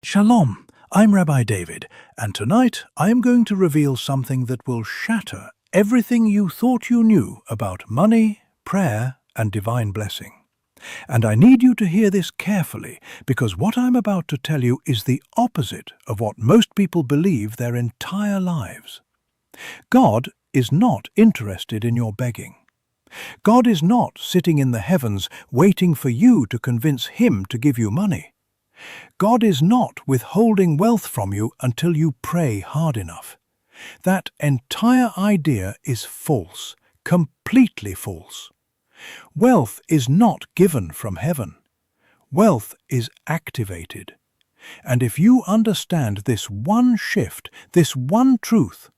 Shalom, I'm Rabbi David, and tonight I am going to reveal something that will shatter everything you thought you knew about money, prayer, and divine blessing. And I need you to hear this carefully, because what I'm about to tell you is the opposite of what most people believe their entire lives. God is not interested in your begging. God is not sitting in the heavens waiting for you to convince Him to give you money. God is not withholding wealth from you until you pray hard enough. That entire idea is false, completely false. Wealth is not given from heaven. Wealth is activated. And if you understand this one shift, this one truth,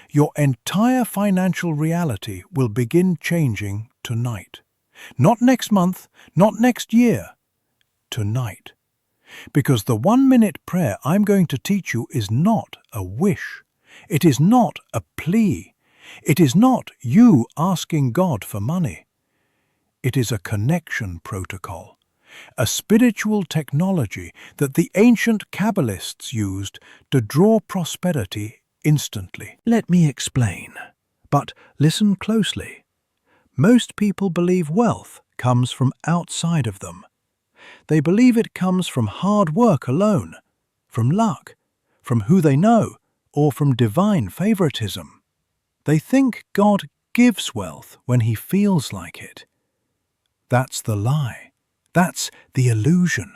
your entire financial reality will begin changing tonight. Not next month, not next year. Tonight. Because the 1-minute prayer I'm going to teach you is not a wish. It is not a plea. It is not you asking God for money. It is a connection protocol, a spiritual technology that the ancient Kabbalists used to draw prosperity instantly. Let me explain, but listen closely. Most people believe wealth comes from outside of them. They believe it comes from hard work alone, from luck, from who they know, or from divine favoritism. They think God gives wealth when He feels like it. That's the lie. That's the illusion.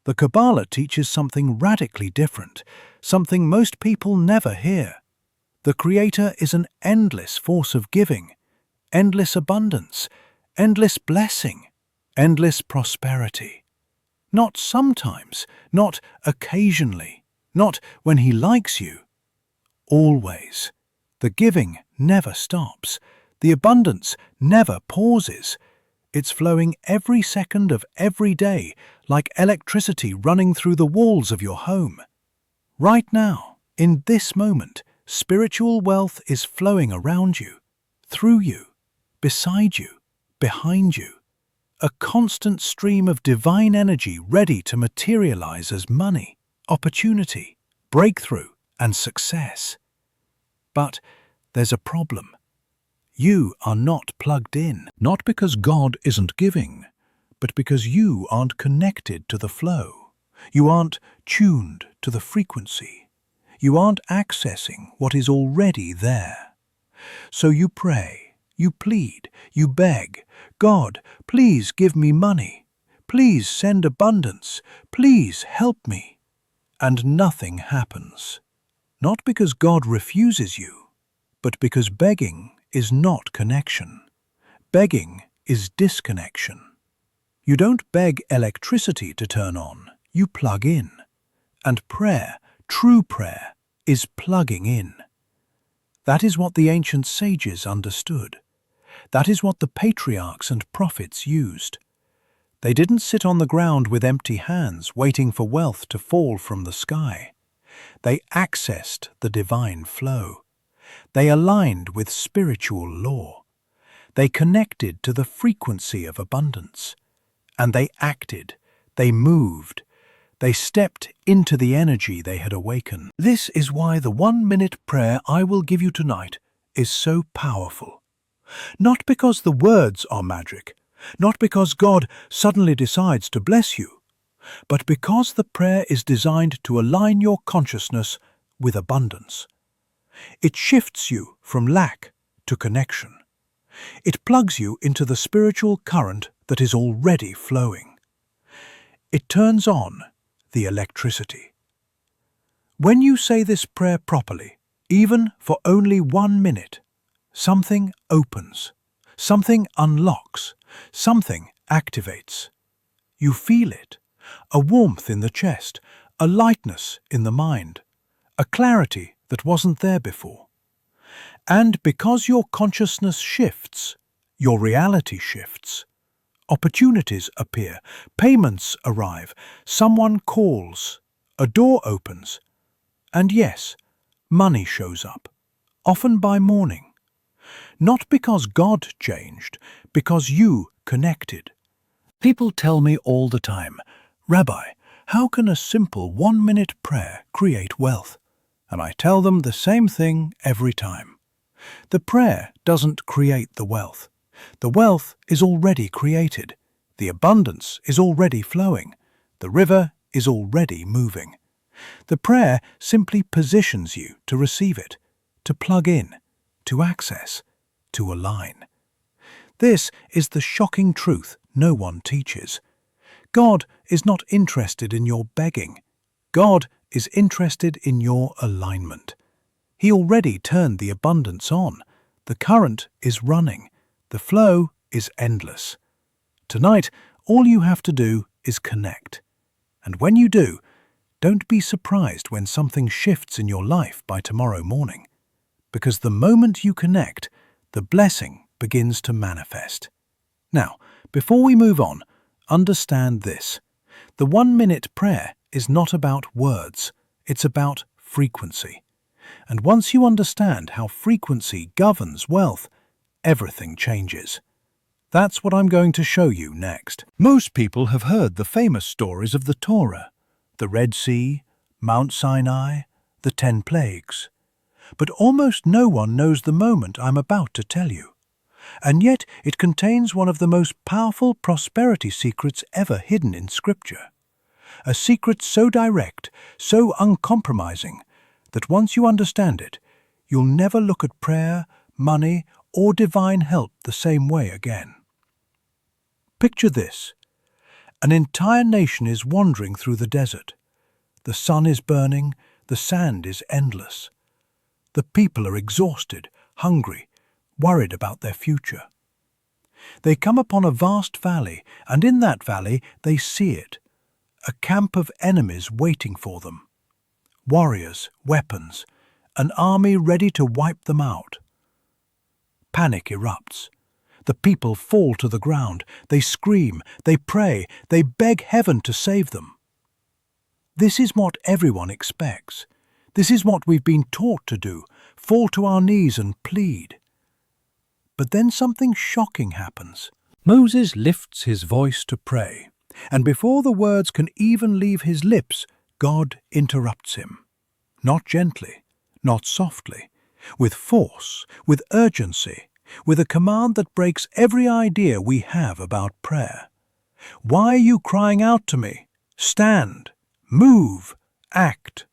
The Kabbalah teaches something radically different, something most people never hear. The Creator is an endless force of giving, endless abundance, endless blessing, endless prosperity. Not sometimes, not occasionally, not when He likes you. Always. The giving never stops. The abundance never pauses. It's flowing every second of every day, like electricity running through the walls of your home. Right now, in this moment, spiritual wealth is flowing around you, through you, beside you, behind you. A constant stream of divine energy ready to materialize as money, opportunity, breakthrough, and success. But there's a problem. You are not plugged in, not because God isn't giving, but because you aren't connected to the flow. You aren't tuned to the frequency. You aren't accessing what is already there. So you pray, you plead, you beg, God, please give me money. Please send abundance. Please help me. And nothing happens. Not because God refuses you, but because begging is not connection. Begging is disconnection. You don't beg electricity to turn on, you plug in. And prayer, true prayer, is plugging in. That is what the ancient sages understood. That is what the patriarchs and prophets used. They didn't sit on the ground with empty hands waiting for wealth to fall from the sky. They accessed the divine flow. They aligned with spiritual law. They connected to the frequency of abundance. And they acted. They moved. They stepped into the energy they had awakened. This is why the 1-minute prayer I will give you tonight is so powerful. Not because the words are magic, not because God suddenly decides to bless you, but because the prayer is designed to align your consciousness with abundance. It shifts you from lack to connection. It plugs you into the spiritual current that is already flowing. It turns on the electricity. When you say this prayer properly, even for only 1 minute, something opens, something unlocks, something activates. You feel it, a warmth in the chest, a lightness in the mind, a clarity that wasn't there before. And because your consciousness shifts, your reality shifts. Opportunities appear, payments arrive, someone calls, a door opens, and yes, money shows up, often by morning. Not because God changed, because you connected. People tell me all the time, Rabbi, how can a simple 1-minute prayer create wealth? And I tell them the same thing every time. The prayer doesn't create the wealth. The wealth is already created. The abundance is already flowing. The river is already moving. The prayer simply positions you to receive it, to plug in, to access, to align. This is the shocking truth no one teaches. God is not interested in your begging. God is interested in your alignment. He already turned the abundance on. The current is running. The flow is endless. Tonight, all you have to do is connect. And when you do, don't be surprised when something shifts in your life by tomorrow morning. Because the moment you connect, the blessing begins to manifest. Now, before we move on, understand this. The 1-minute prayer is not about words. It's about frequency. And once you understand how frequency governs wealth, everything changes. That's what I'm going to show you next. Most people have heard the famous stories of the Torah, the Red Sea, Mount Sinai, the 10 plagues. But almost no one knows the moment I'm about to tell you. And yet it contains one of the most powerful prosperity secrets ever hidden in Scripture. A secret so direct, so uncompromising, that once you understand it, you'll never look at prayer, money, or divine help the same way again. Picture this. An entire nation is wandering through the desert. The sun is burning, the sand is endless. The people are exhausted, hungry, worried about their future. They come upon a vast valley, and in that valley they see it, a camp of enemies waiting for them. Warriors, weapons, an army ready to wipe them out. Panic erupts. The people fall to the ground. They scream, they pray, they beg heaven to save them. This is what everyone expects. This is what we've been taught to do, fall to our knees and plead. But then something shocking happens. Moses lifts his voice to pray, and before the words can even leave his lips, God interrupts him. Not gently, not softly, with force, with urgency, with a command that breaks every idea we have about prayer. Why are you crying out to me? Stand, move, act.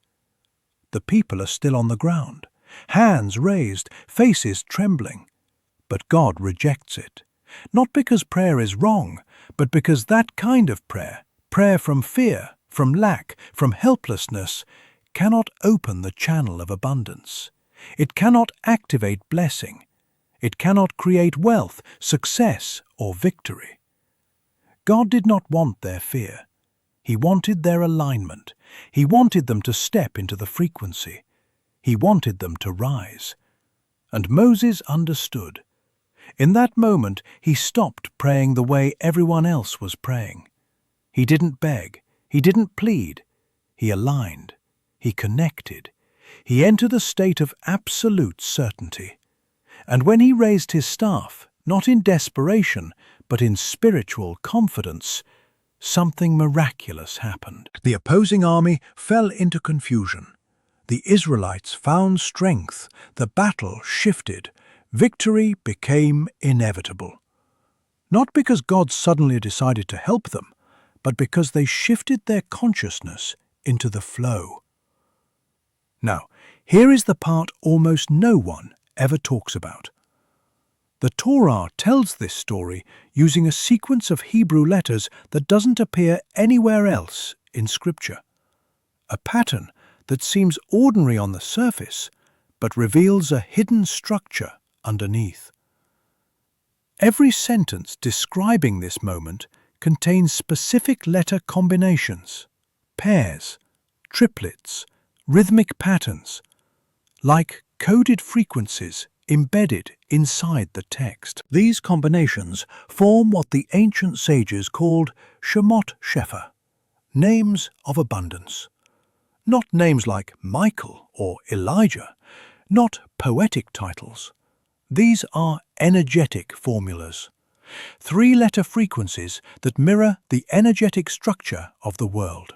The people are still on the ground, hands raised, faces trembling. But God rejects it. Not because prayer is wrong, but because that kind of prayer, prayer from fear, from lack, from helplessness, cannot open the channel of abundance. It cannot activate blessing. It cannot create wealth, success, or victory. God did not want their fear. He wanted their alignment. He wanted them to step into the frequency. He wanted them to rise. And Moses understood. In that moment, he stopped praying the way everyone else was praying. He didn't beg. He didn't plead. He aligned. He connected. He entered a state of absolute certainty. And when he raised his staff, not in desperation, but in spiritual confidence, something miraculous happened. The opposing army fell into confusion. The Israelites found strength. The battle shifted. Victory became inevitable. Not because God suddenly decided to help them, but because they shifted their consciousness into the flow. Now, here is the part almost no one ever talks about. The Torah tells this story using a sequence of Hebrew letters that doesn't appear anywhere else in Scripture. A pattern that seems ordinary on the surface, but reveals a hidden structure underneath. Every sentence describing this moment contains specific letter combinations, pairs, triplets, rhythmic patterns, like coded frequencies embedded inside the text. These combinations form what the ancient sages called Shemot Shefa, names of abundance. Not names like Michael or Elijah, not poetic titles. These are energetic formulas, 3-letter frequencies that mirror the energetic structure of the world.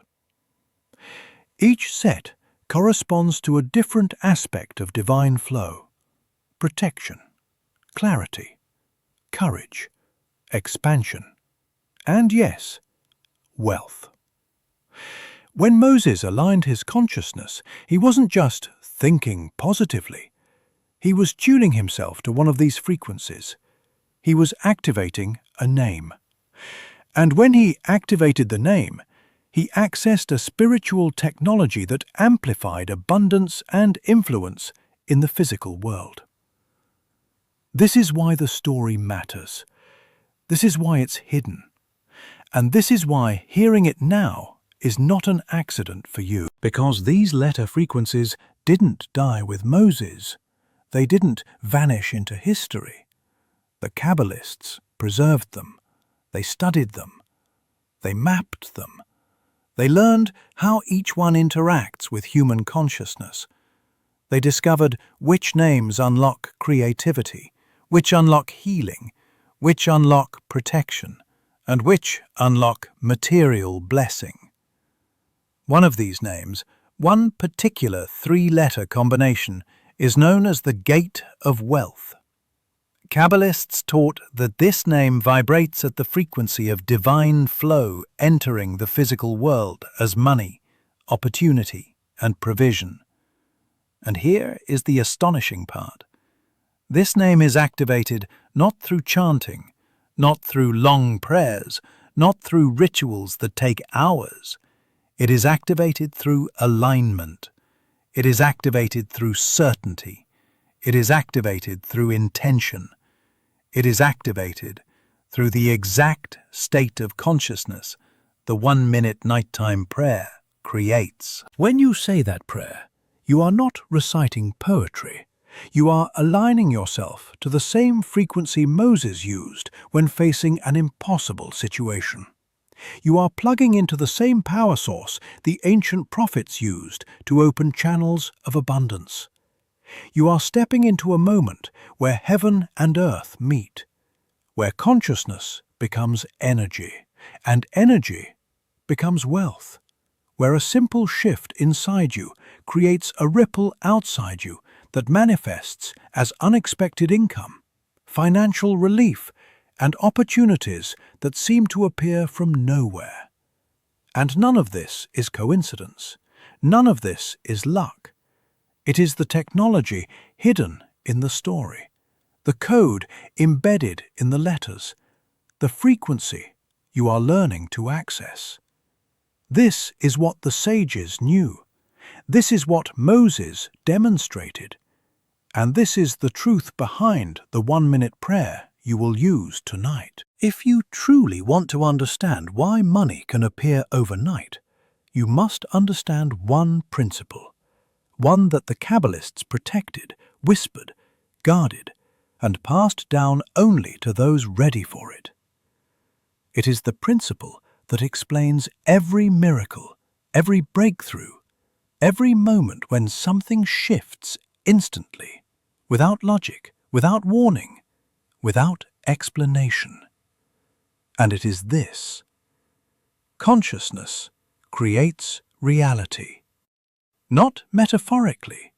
Each set corresponds to a different aspect of divine flow: protection, clarity, courage, expansion, and yes, wealth. When Moses aligned his consciousness, he wasn't just thinking positively. He was tuning himself to one of these frequencies. He was activating a name. And when he activated the name, he accessed a spiritual technology that amplified abundance and influence in the physical world. This is why the story matters. This is why it's hidden. And this is why hearing it now is not an accident for you. Because these letter frequencies didn't die with Moses. They didn't vanish into history. The Kabbalists preserved them. They studied them. They mapped them. They learned how each one interacts with human consciousness. They discovered which names unlock creativity, which unlock healing, which unlock protection, and which unlock material blessing. One of these names, one particular three-letter combination, is known as the Gate of Wealth. Kabbalists taught that this name vibrates at the frequency of divine flow entering the physical world as money, opportunity, and provision. And here is the astonishing part. This name is activated not through chanting, not through long prayers, not through rituals that take hours. It is activated through alignment. It is activated through certainty. It is activated through intention. It is activated through the exact state of consciousness the 1-minute nighttime prayer creates. When you say that prayer, you are not reciting poetry. You are aligning yourself to the same frequency Moses used when facing an impossible situation. You are plugging into the same power source the ancient prophets used to open channels of abundance. You are stepping into a moment where heaven and earth meet, where consciousness becomes energy, and energy becomes wealth, where a simple shift inside you creates a ripple outside you that manifests as unexpected income, financial relief, and opportunities that seem to appear from nowhere. And none of this is coincidence. None of this is luck. It is the technology hidden in the story, the code embedded in the letters, the frequency you are learning to access. This is what the sages knew. This is what Moses demonstrated. And this is the truth behind the 1-minute prayer you will use tonight. If you truly want to understand why money can appear overnight, you must understand one principle, one that the Kabbalists protected, whispered, guarded, and passed down only to those ready for it. It is the principle that explains every miracle, every breakthrough, every moment when something shifts instantly, without logic, without warning, without explanation. And it is this: consciousness creates reality. Not metaphorically,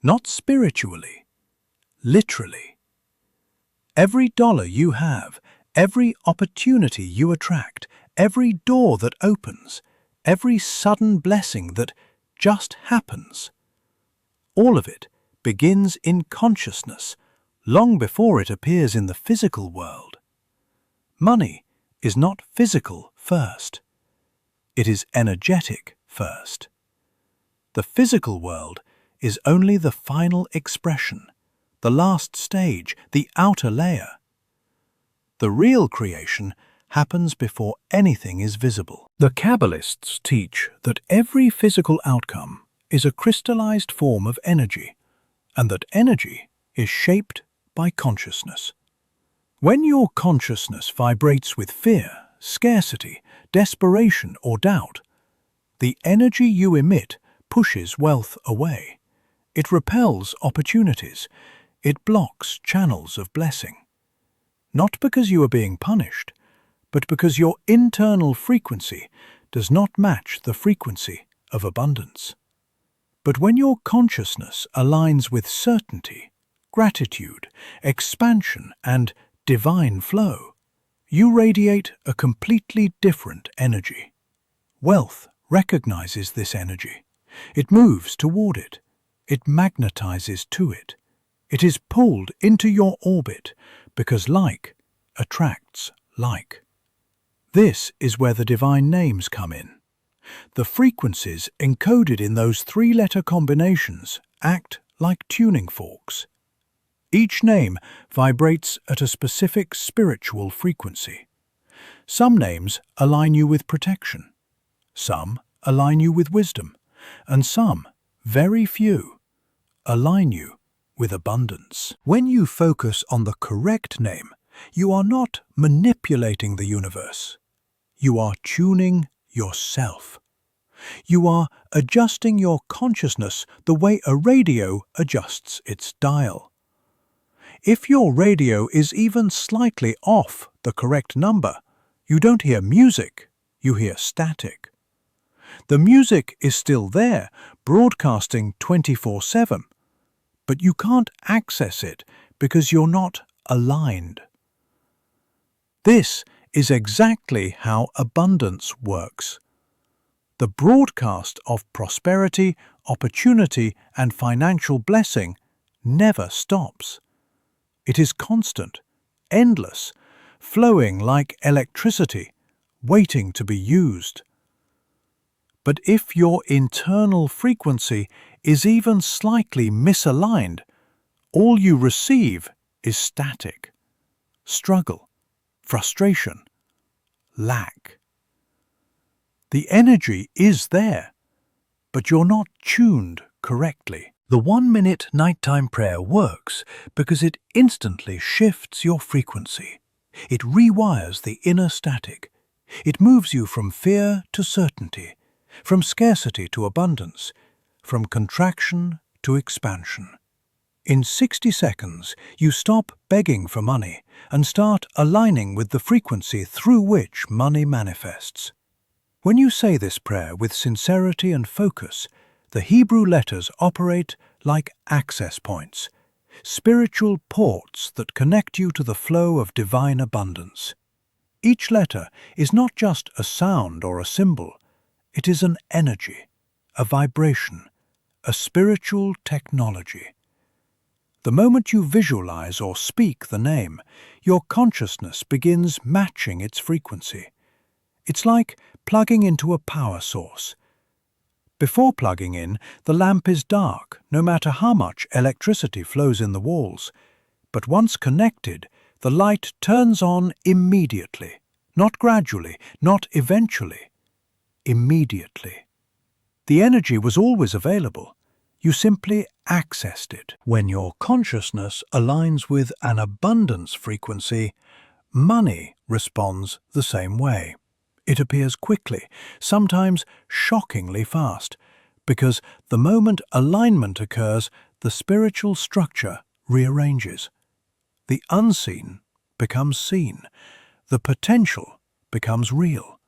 not spiritually, literally. Every dollar you have, every opportunity you attract, every door that opens, every sudden blessing that just happens, all of it begins in consciousness long before it appears in the physical world. Money is not physical first. It is energetic first. The physical world is only the final expression, the last stage, the outer layer. The real creation happens before anything is visible. The Kabbalists teach that every physical outcome is a crystallized form of energy, and that energy is shaped by consciousness. When your consciousness vibrates with fear, scarcity, desperation, or doubt, the energy you emit pushes wealth away. It repels opportunities. It blocks channels of blessing. Not because you are being punished, but because your internal frequency does not match the frequency of abundance. But when your consciousness aligns with certainty, gratitude, expansion, and divine flow, you radiate a completely different energy. Wealth recognizes this energy. It moves toward it. It magnetizes to it. It is pulled into your orbit because like attracts like. This is where the divine names come in. The frequencies encoded in those three-letter combinations act like tuning forks. Each name vibrates at a specific spiritual frequency. Some names align you with protection. Some align you with wisdom. And some, very few, align you with abundance. When you focus on the correct name, you are not manipulating the universe. You are tuning yourself. You are adjusting your consciousness the way a radio adjusts its dial. If your radio is even slightly off the correct number, you don't hear music, you hear static. The music is still there, broadcasting 24/7, but you can't access it because you're not aligned. This is exactly how abundance works. The broadcast of prosperity, opportunity, and financial blessing never stops. It is constant, endless, flowing like electricity, waiting to be used. But if your internal frequency is even slightly misaligned, all you receive is static, struggle, frustration, lack. The energy is there, but you're not tuned correctly. The 1-minute nighttime prayer works because it instantly shifts your frequency. It rewires the inner static. It moves you from fear to certainty, from scarcity to abundance, from contraction to expansion. In 60 seconds, you stop begging for money and start aligning with the frequency through which money manifests. When you say this prayer with sincerity and focus, the Hebrew letters operate like access points, spiritual ports that connect you to the flow of divine abundance. Each letter is not just a sound or a symbol, it is an energy, a vibration, a spiritual technology. The moment you visualize or speak the name, your consciousness begins matching its frequency. It's like plugging into a power source. Before plugging in, the lamp is dark, no matter how much electricity flows in the walls. But once connected, the light turns on immediately, not gradually, not eventually, immediately. The energy was always available. You simply accessed it. When your consciousness aligns with an abundance frequency, money responds the same way. It appears quickly, sometimes shockingly fast, because the moment alignment occurs, the spiritual structure rearranges. The unseen becomes seen. The potential becomes real.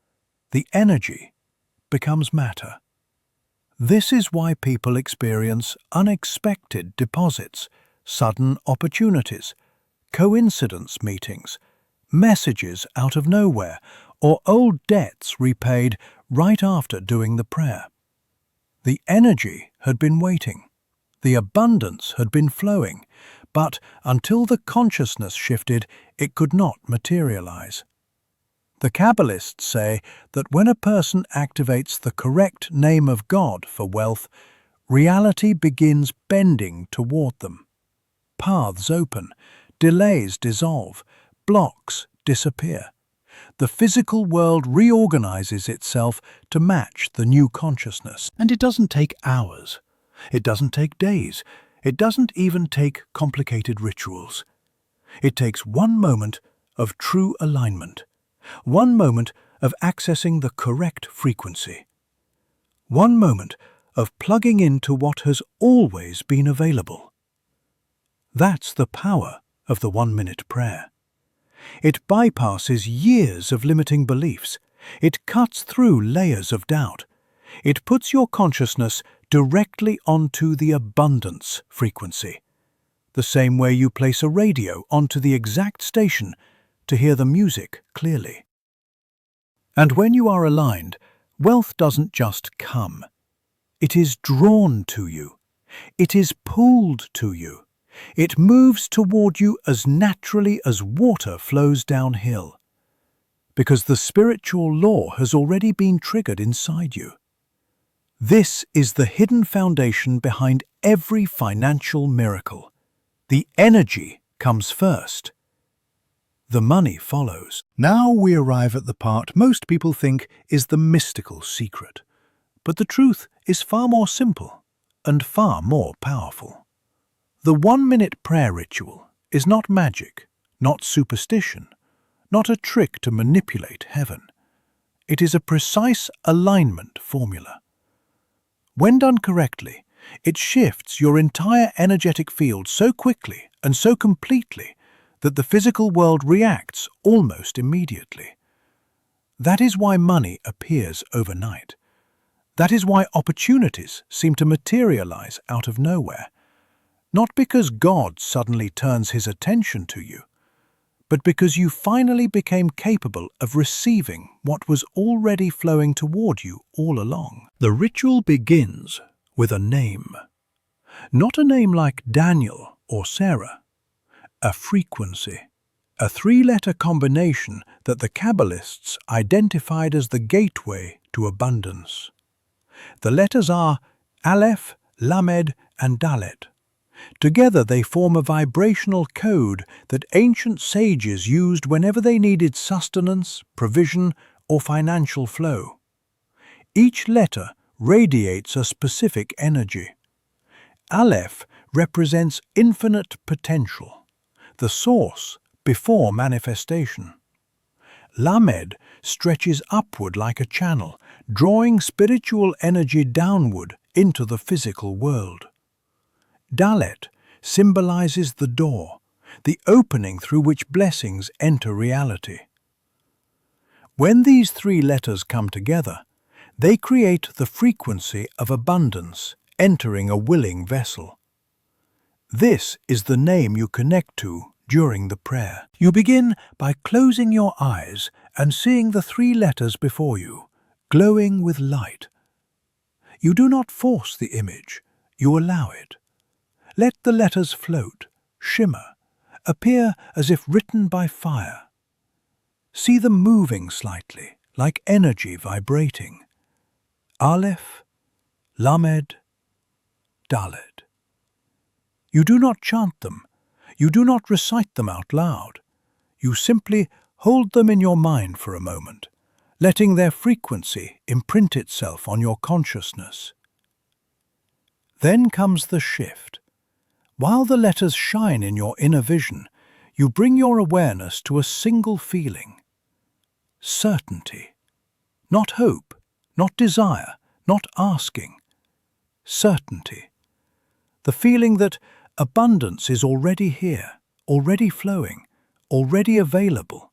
The energy becomes matter. This is why people experience unexpected deposits, sudden opportunities, coincidence meetings, messages out of nowhere, or old debts repaid right after doing the prayer. The energy had been waiting. The abundance had been flowing, but until the consciousness shifted, it could not materialize. The Kabbalists say that when a person activates the correct name of God for wealth, reality begins bending toward them. Paths open, delays dissolve, blocks disappear. The physical world reorganizes itself to match the new consciousness. And it doesn't take hours. It doesn't take days. It doesn't even take complicated rituals. It takes one moment of true alignment. One moment of accessing the correct frequency. One moment of plugging into what has always been available. That's the power of the 1-minute prayer. It bypasses years of limiting beliefs. It cuts through layers of doubt. It puts your consciousness directly onto the abundance frequency, the same way you place a radio onto the exact station to hear the music clearly. And when you are aligned, wealth doesn't just come. It is drawn to you. It is pulled to you. It moves toward you as naturally as water flows downhill, because the spiritual law has already been triggered inside you. This is the hidden foundation behind every financial miracle. The energy comes first. The money follows. Now we arrive at the part most people think is the mystical secret. But the truth is far more simple and far more powerful. The 1-minute prayer ritual is not magic, not superstition, not a trick to manipulate heaven. It is a precise alignment formula. When done correctly, it shifts your entire energetic field so quickly and so completely that the physical world reacts almost immediately. That is why money appears overnight. That is why opportunities seem to materialize out of nowhere. Not because God suddenly turns his attention to you, but because you finally became capable of receiving what was already flowing toward you all along. The ritual begins with a name. Not a name like Daniel or Sarah. A frequency. A 3-letter combination that the Kabbalists identified as the gateway to abundance. The letters are Aleph, Lamed, and Dalet. Together they form a vibrational code that ancient sages used whenever they needed sustenance, provision, or financial flow. Each letter radiates a specific energy. Aleph represents infinite potential, the source before manifestation. Lamed stretches upward like a channel, drawing spiritual energy downward into the physical world. Dalet symbolizes the door, the opening through which blessings enter reality. When these 3 letters come together, they create the frequency of abundance entering a willing vessel. This is the name you connect to during the prayer. You begin by closing your eyes and seeing the 3 letters before you, glowing with light. You do not force the image, you allow it. Let the letters float, shimmer, appear as if written by fire. See them moving slightly, like energy vibrating. Aleph, Lamed, Dalet. You do not chant them. You do not recite them out loud. You simply hold them in your mind for a moment, letting their frequency imprint itself on your consciousness. Then comes the shift. While the letters shine in your inner vision, you bring your awareness to a single feeling. Certainty. Not hope, not desire, not asking. Certainty. The feeling that abundance is already here, already flowing, already available,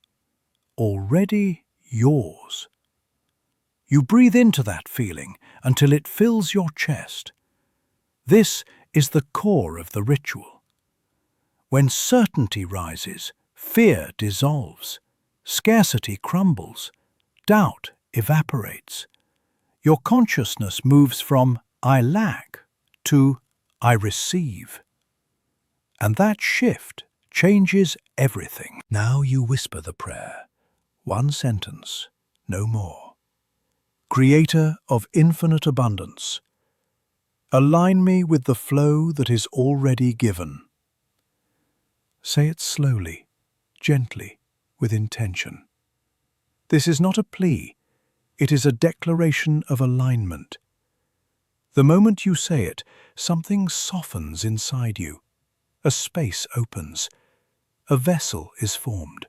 already yours. You breathe into that feeling until it fills your chest. This is the core of the ritual. When certainty rises, fear dissolves, scarcity crumbles, doubt evaporates. Your consciousness moves from I lack to I receive. And that shift changes everything. Now you whisper the prayer, 1 sentence, no more. Creator of infinite abundance, align me with the flow that is already given. Say it slowly, gently, with intention. This is not a plea, it is a declaration of alignment. The moment you say it, something softens inside you. A space opens. A vessel is formed.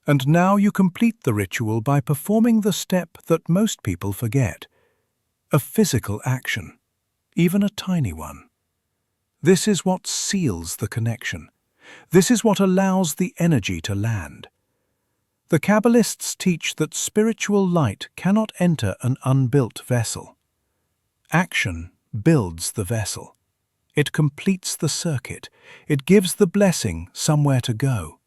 And now you complete the ritual by performing the step that most people forget. A physical action, even a tiny one. This is what seals the connection. This is what allows the energy to land. The Kabbalists teach that spiritual light cannot enter an unbuilt vessel. Action builds the vessel. It completes the circuit. It gives the blessing somewhere to go.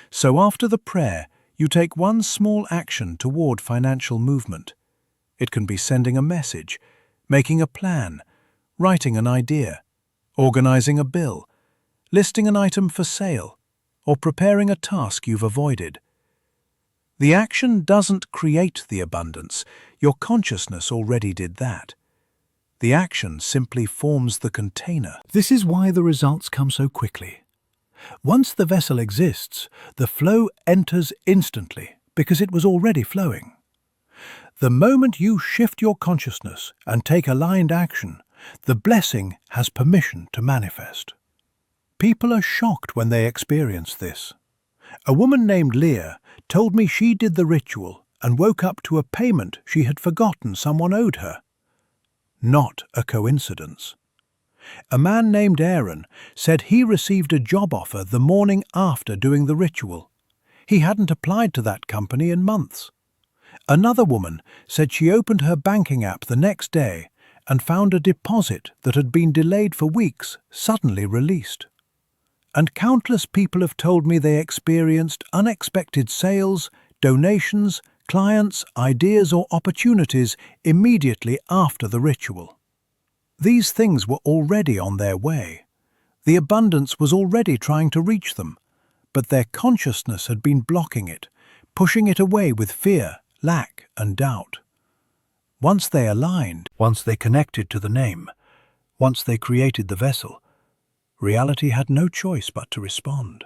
So after the prayer, you take one small action toward financial movement. It can be sending a message, making a plan, writing an idea, organizing a bill, listing an item for sale, or preparing a task you've avoided. The action doesn't create the abundance. Your consciousness already did that. The action simply forms the container. This is why the results come so quickly. Once the vessel exists, the flow enters instantly because it was already flowing. The moment you shift your consciousness and take aligned action, the blessing has permission to manifest. People are shocked when they experience this. A woman named Leah told me she did the ritual and woke up to a payment she had forgotten someone owed her. Not a coincidence. A man named Aaron said he received a job offer the morning after doing the ritual. He hadn't applied to that company in months. Another woman said she opened her banking app the next day and found a deposit that had been delayed for weeks suddenly released. And countless people have told me they experienced unexpected sales, donations, clients, ideas or opportunities immediately after the ritual. These things were already on their way. The abundance was already trying to reach them, but their consciousness had been blocking it, pushing it away with fear, lack, and doubt. Once they aligned, once they connected to the name, once they created the vessel, reality had no choice but to respond.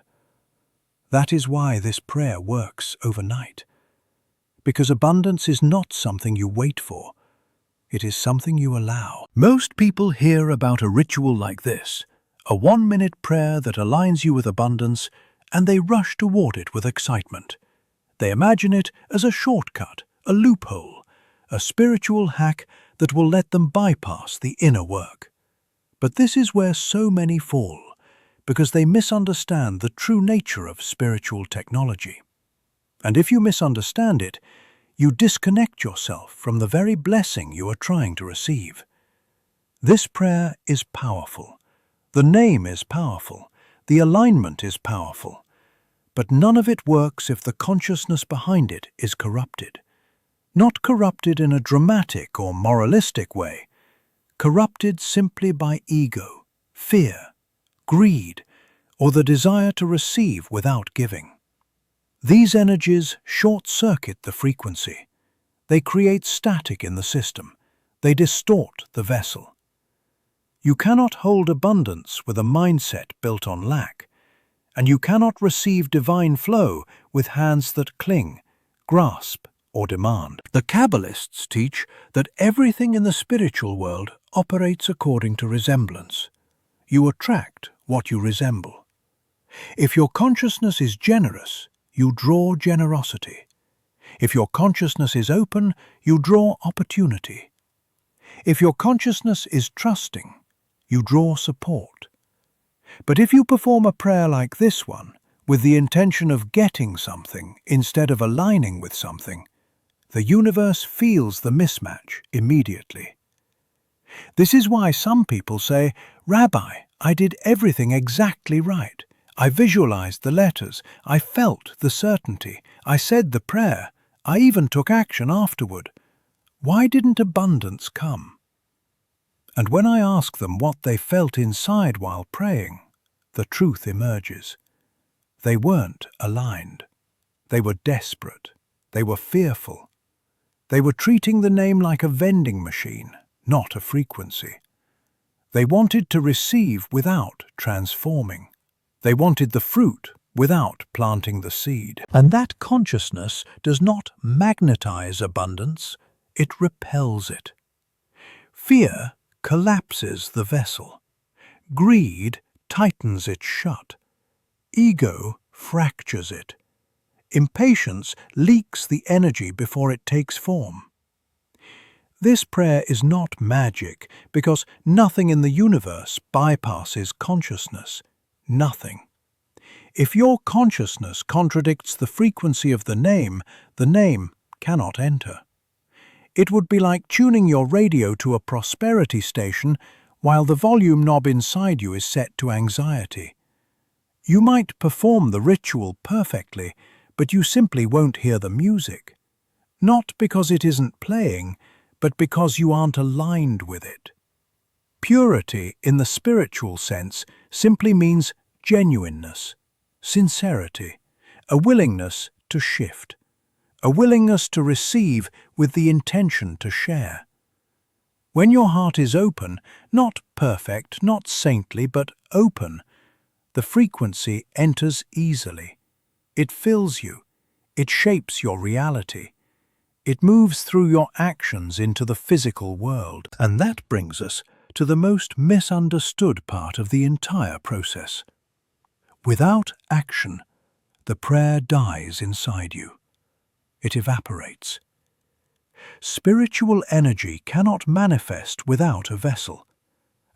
That is why this prayer works overnight. Because abundance is not something you wait for. It is something you allow. Most people hear about a ritual like this, a 1-minute prayer that aligns you with abundance, and they rush toward it with excitement. They imagine it as a shortcut, a loophole, a spiritual hack that will let them bypass the inner work. But this is where so many fall, because they misunderstand the true nature of spiritual technology. And if you misunderstand it, you disconnect yourself from the very blessing you are trying to receive. This prayer is powerful. The name is powerful. The alignment is powerful. But none of it works if the consciousness behind it is corrupted. Not corrupted in a dramatic or moralistic way. Corrupted simply by ego, fear, greed, or the desire to receive without giving. These energies short-circuit the frequency. They create static in the system. They distort the vessel. You cannot hold abundance with a mindset built on lack, and you cannot receive divine flow with hands that cling, grasp, or demand. The Kabbalists teach that everything in the spiritual world operates according to resemblance. You attract what you resemble. If your consciousness is generous, you draw generosity. If your consciousness is open, you draw opportunity. If your consciousness is trusting, you draw support. But if you perform a prayer like this one, with the intention of getting something instead of aligning with something, the universe feels the mismatch immediately. This is why some people say, "Rabbi, I did everything exactly right. I visualized the letters, I felt the certainty, I said the prayer, I even took action afterward. Why didn't abundance come?" And when I ask them what they felt inside while praying, the truth emerges. They weren't aligned. They were desperate. They were fearful. They were treating the name like a vending machine, not a frequency. They wanted to receive without transforming. They wanted the fruit without planting the seed. And that consciousness does not magnetize abundance, it repels it. Fear collapses the vessel. Greed tightens it shut. Ego fractures it. Impatience leaks the energy before it takes form. This prayer is not magic because nothing in the universe bypasses consciousness. Nothing. If your consciousness contradicts the frequency of the name cannot enter. It would be like tuning your radio to a prosperity station while the volume knob inside you is set to anxiety. You might perform the ritual perfectly, but you simply won't hear the music. Not because it isn't playing, but because you aren't aligned with it. Purity, in the spiritual sense, simply means genuineness, sincerity, a willingness to shift, a willingness to receive with the intention to share. When your heart is open, not perfect, not saintly, but open, the frequency enters easily. It fills you. It shapes your reality. It moves through your actions into the physical world. And that brings us to the most misunderstood part of the entire process. Without action, the prayer dies inside you. It evaporates. Spiritual energy cannot manifest without a vessel,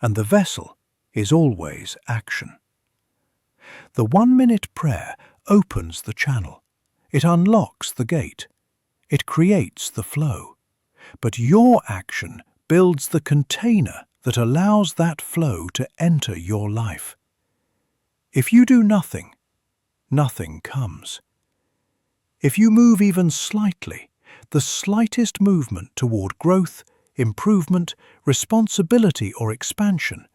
and the vessel is always action. The 1-minute prayer opens the channel. It unlocks the gate. It creates the flow. But your action builds the container that allows that flow to enter your life. If you do nothing, nothing comes. If you move even slightly, the slightest movement toward growth, improvement, responsibility or expansion,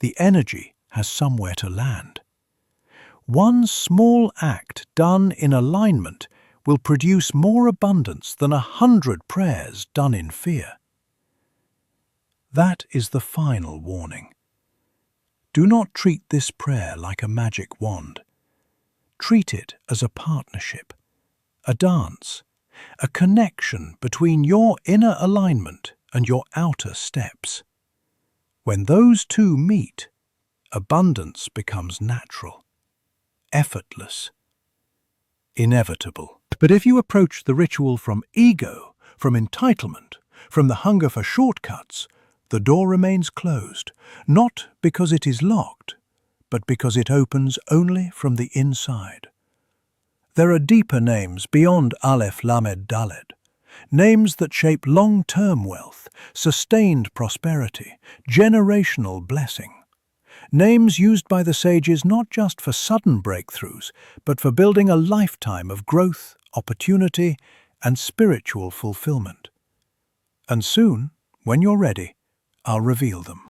the energy has somewhere to land. One small act done in alignment will produce more abundance than 100 prayers done in fear. That is the final warning. Do not treat this prayer like a magic wand. Treat it as a partnership, a dance, a connection between your inner alignment and your outer steps. When those two meet, abundance becomes natural, effortless, inevitable. But if you approach the ritual from ego, from entitlement, from the hunger for shortcuts, the door remains closed, not because it is locked, but because it opens only from the inside. There are deeper names beyond Aleph, Lamed, Daled, names that shape long-term wealth, sustained prosperity, generational blessing. Names used by the sages not just for sudden breakthroughs, but for building a lifetime of growth, opportunity, and spiritual fulfillment. And soon, when you're ready, I'll reveal them.